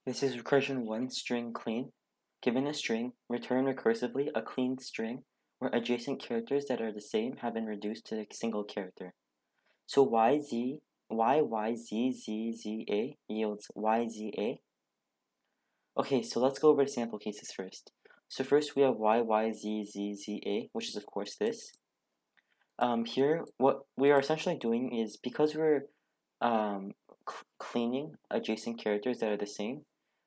This is recursion 1 string clean. Given a string, return recursively a clean string where adjacent characters that are the same have been reduced to a single character. So YZZZZA yields YZA. Okay, so let's go over sample cases first. So first we have YYZZZA, which is of course this. Here, what we are essentially doing is, because we're cleaning adjacent characters that are the same,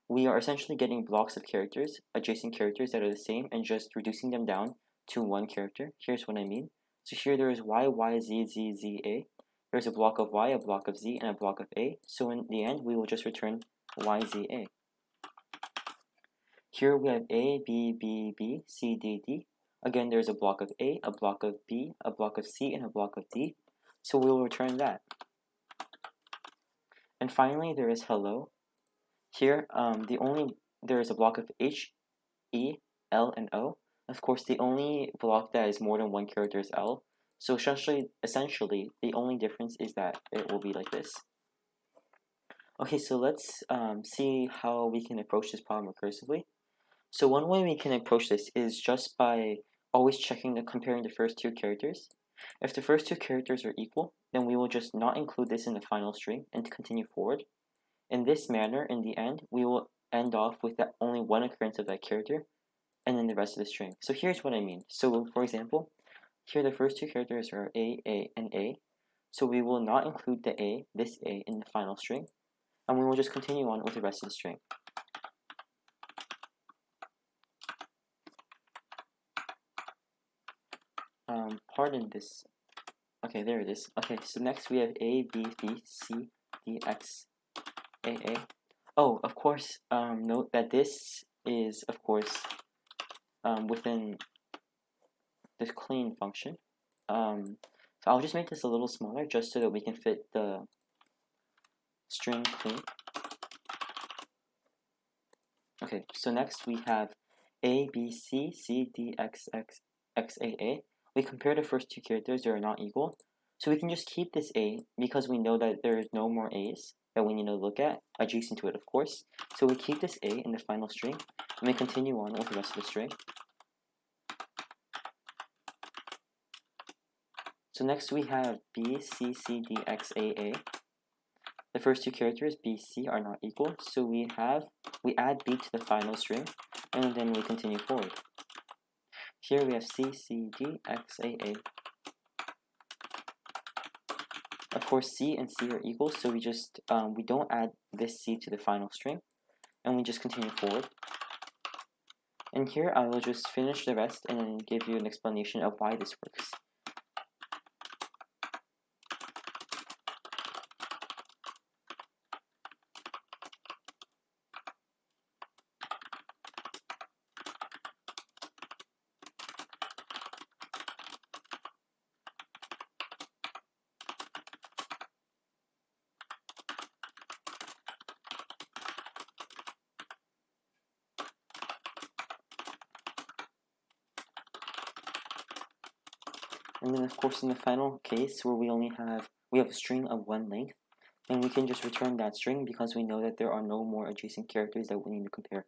we are essentially getting blocks of characters, adjacent characters that are the same, and just reducing them down to one character. Here's what I mean. So here there is Y, Y, Z, Z, Z, A. There's a block of Y, a block of Z, and a block of A. So in the end, we will just return Y, Z, A. Here we have A, B, B, B, C, D, D. Again, there's a block of A, a block of B, a block of C, and a block of D. So we will return that. And finally, there is hello. Here, there is a block of H, E, L, and O. Of course, the only block that is more than one character is L. So essentially, the only difference is that it will be like this. Okay, so let's see how we can approach this problem recursively. So one way we can approach this is just by always comparing the first two characters. If the first two characters are equal, then we will just not include this in the final string and continue forward. In this manner, in the end, we will end off with only one occurrence of that character, and then the rest of the string. So here's what I mean. So for example, here the first two characters are A, and A. So we will not include this A, in the final string, and we will just continue on with the rest of the string. Pardon this. Okay, there it is. Okay, so next we have A, B, B, C, D, X, A, A. Oh, of course, note that this is, of course, within this clean function. So I'll just make this a little smaller just so that we can fit the string clean. Okay, so next we have A, B, C, C, D, X, X, X, A, A. We compare the first two characters, they are not equal. So we can just keep this A because we know that there is no more A's that we need to look at, adjacent to it, of course. So we keep this A in the final string, and we continue on with the rest of the string. So next we have B, C, C, D, X, A, A. The first two characters, B, C, are not equal, so we add B to the final string, and then we continue forward. Here we have C, C, D, X, A, A. Of course, C and C are equal, so we don't add this C to the final string, and we just continue forward. And here I will just finish the rest and then give you an explanation of why this works. And then of course in the final case where we have a string of one length, and we can just return that string because we know that there are no more adjacent characters that we need to compare.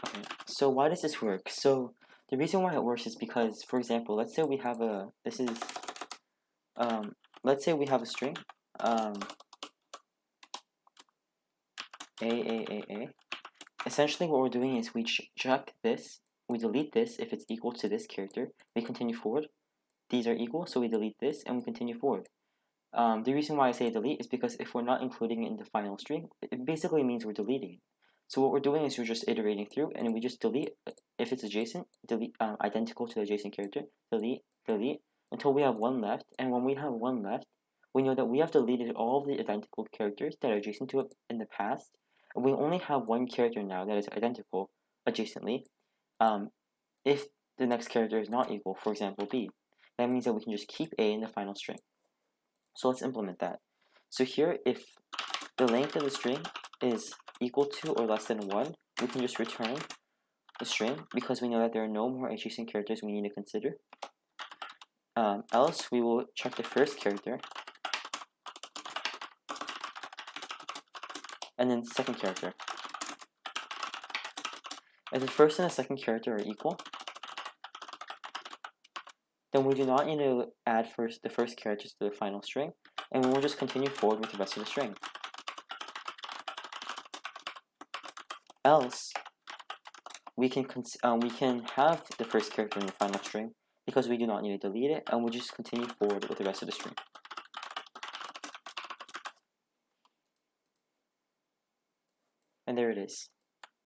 Okay, so why does this work? So the reason why it works is because, for example, let's say we have a string A. Essentially what we're doing is we check this, we delete this if it's equal to this character, we continue forward. These are equal, so we delete this and we continue forward. The reason why I say delete is because if we're not including it in the final string, it basically means we're deleting it. So what we're doing is we're just iterating through, and we just delete if it's adjacent, delete identical to the adjacent character, delete, until we have one left. And when we have one left, we know that we have deleted all of the identical characters that are adjacent to it in the past, and we only have one character now that is identical adjacently. If the next character is not equal, for example, B, that means that we can just keep A in the final string. So let's implement that. So here, if the length of the string is equal to or less than 1, we can just return the string because we know that there are no more adjacent characters we need to consider. Else, we will check the first character and then the second character. If the first and the second character are equal, then we do not need to add the first characters to the final string, and we'll just continue forward with the rest of the string. Else, we can have the first character in the final string because we do not need to delete it, and we'll just continue forward with the rest of the string. And there it is.